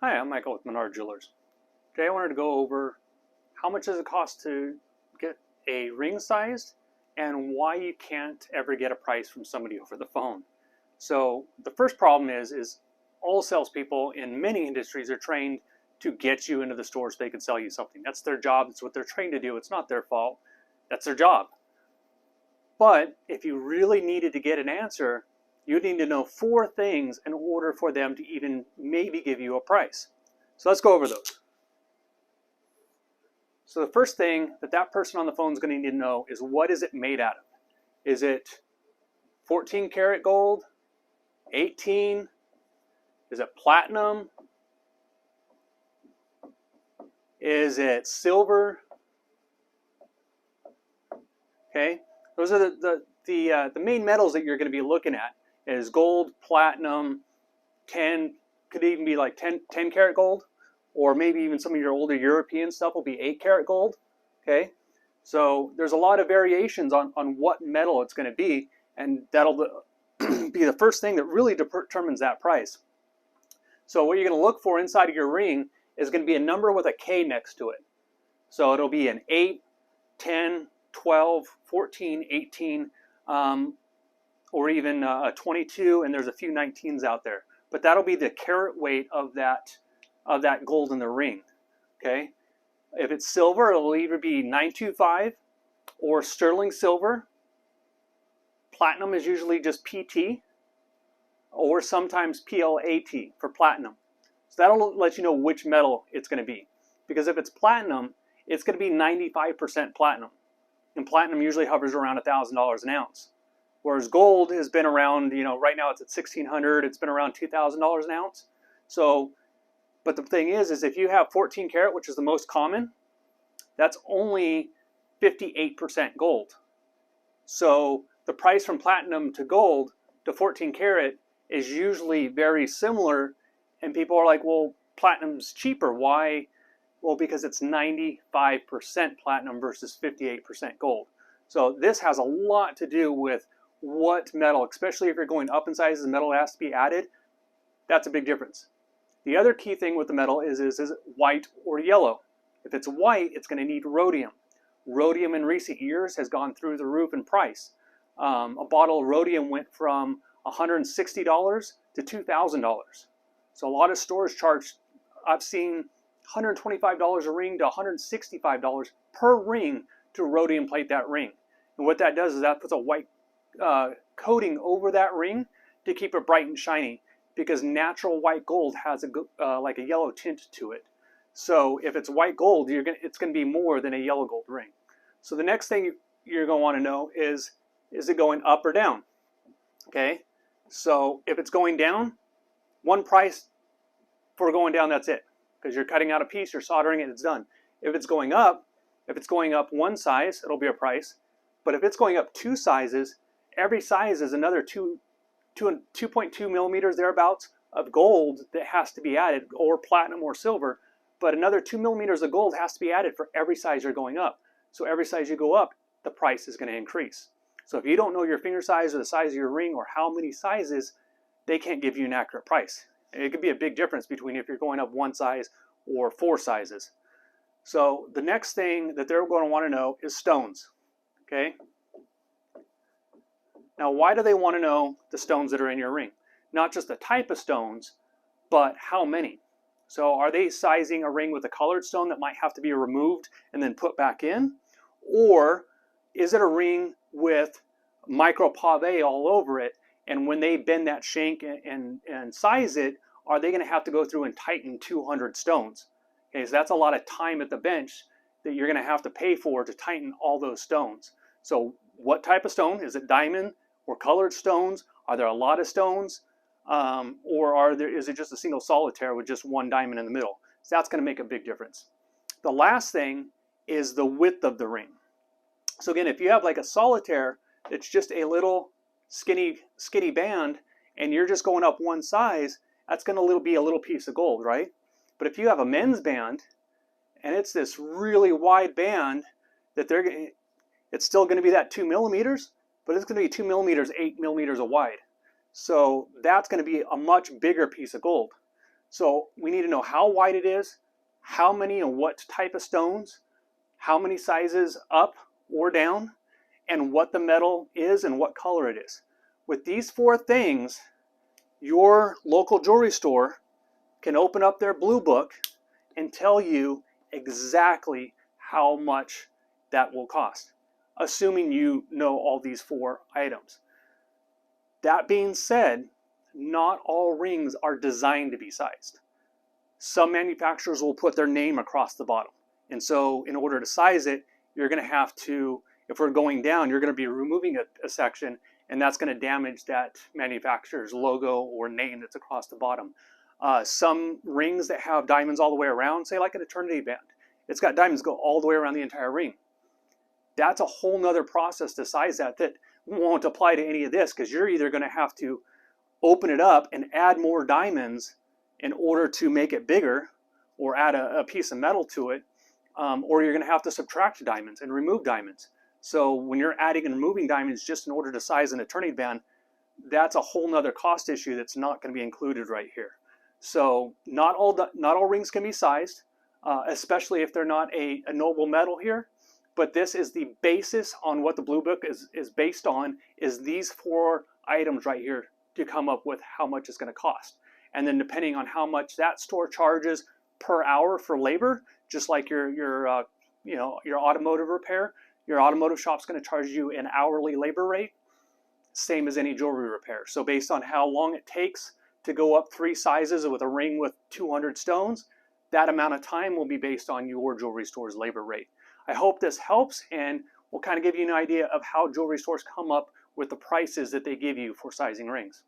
Hi, I'm Michael with Menard Jewelers. Today I wanted to go over how much does it cost to get a ring sized and why you can't ever get a price from somebody over the phone. So the first problem is all salespeople in many industries are trained to get you into the store so they can sell you something. That's their job. It's what they're trained to do. It's not their fault. That's their job. But if you really needed to get an answer, you need to know 4 things in order for them to even maybe give you a price. So let's go over those. So the first thing that person on the phone is going to need to know is, what is it made out of? Is it 14 karat gold, 18? Is it platinum? Is it silver? Okay, those are the main metals that you're going to be looking at. Is gold, platinum, 10, could even be like 10 karat gold, or maybe even some of your older European stuff will be 8 karat gold. Okay, so there's a lot of variations on what metal it's going to be, and that'll be the first thing that really determines that price. So what you're going to look for inside of your ring is going to be a number with a K next to it. So it'll be an 8, 10, 12, 14, 18, or even a 22, and there's a few 19s out there. But that'll be the carat weight of that gold in the ring. Okay, if it's silver, it'll either be 925 or sterling silver. Platinum is usually just PT, or sometimes PLAT for platinum. So that'll let you know which metal it's going to be. Because if it's platinum, it's going to be 95% platinum. And platinum usually hovers around $1,000 an ounce. Whereas gold has been around, right now it's at $1,600, it's been around $2,000 an ounce. So, but the thing is if you have 14 karat, which is the most common, that's only 58% gold. So the price from platinum to gold to 14 karat is usually very similar, and people are like, well, platinum's cheaper. Why? Well, because it's 95% platinum versus 58% gold. So this has a lot to do with what metal, especially if you're going up in sizes, metal has to be added. That's a big difference. The other key thing with the metal is it white or yellow? If it's white, it's going to need rhodium. Rhodium in recent years has gone through the roof in price. A bottle of rhodium went from $160 to $2,000. So a lot of stores charge, I've seen $125 a ring to $165 per ring to rhodium plate that ring. And what that does is that puts a white coating over that ring to keep it bright and shiny, because natural white gold has like a yellow tint to it. So if it's white gold, it's going to be more than a yellow gold ring. So the next thing you're going to want to know is it going up or down? Okay, so if it's going down, one price for going down, that's it, because you're cutting out a piece, you're soldering it, it's done. If it's going up one size, it'll be a price. But if it's going up 2 sizes, every size is another 2.2 millimeters thereabouts of gold that has to be added, or platinum or silver. But another 2 millimeters of gold has to be added for every size you're going up. So every size you go up, the price is going to increase. So if you don't know your finger size or the size of your ring or how many sizes, they can't give you an accurate price. It could be a big difference between if you're going up 1 size or 4 sizes. So the next thing that they're going to want to know is stones. Okay. Now, why do they want to know the stones that are in your ring? Not just the type of stones, but how many. So are they sizing a ring with a colored stone that might have to be removed and then put back in? Or is it a ring with micro pave all over it, and when they bend that shank and size it, are they going to have to go through and tighten 200 stones? Okay, so that's a lot of time at the bench that you're going to have to pay for to tighten all those stones. So what type of stone? Is it diamond or colored stones? Are there a lot of stones? Or is it just a single solitaire with just one diamond in the middle? So that's going to make a big difference. The last thing is the width of the ring. So again, if you have like a solitaire, it's just a little skinny band, and you're just going up 1 size, that's going to be a little piece of gold, right? But if you have a men's band, and it's this really wide band, it's still going to be that 2 millimeters, but it's going to be 2 millimeters, 8 millimeters wide. So that's going to be a much bigger piece of gold. So we need to know how wide it is, how many and what type of stones, how many sizes up or down, and what the metal is and what color it is. With these 4 things, your local jewelry store can open up their blue book and tell you exactly how much that will cost, assuming you know all these 4 items. That being said, not all rings are designed to be sized. Some manufacturers will put their name across the bottom. And so in order to size it, you're going to have to, if we're going down, you're going to be removing a section, and that's going to damage that manufacturer's logo or name that's across the bottom. Some rings that have diamonds all the way around, say like an eternity band, it's got diamonds go all the way around the entire ring. That's a whole nother process to size that won't apply to any of this, because you're either going to have to open it up and add more diamonds in order to make it bigger, or add a piece of metal to it, or you're going to have to subtract diamonds and remove diamonds. So when you're adding and removing diamonds just in order to size an eternity band, that's a whole nother cost issue that's not going to be included right here. So not all rings can be sized, especially if they're not a noble metal here. But this is the basis on what the Blue Book is based on, is these 4 items right here to come up with how much it's going to cost. And then depending on how much that store charges per hour for labor, just like your automotive repair, your automotive shop's going to charge you an hourly labor rate, same as any jewelry repair. So based on how long it takes to go up 3 sizes with a ring with 200 stones, that amount of time will be based on your jewelry store's labor rate. I hope this helps, and will kind of give you an idea of how jewelry stores come up with the prices that they give you for sizing rings.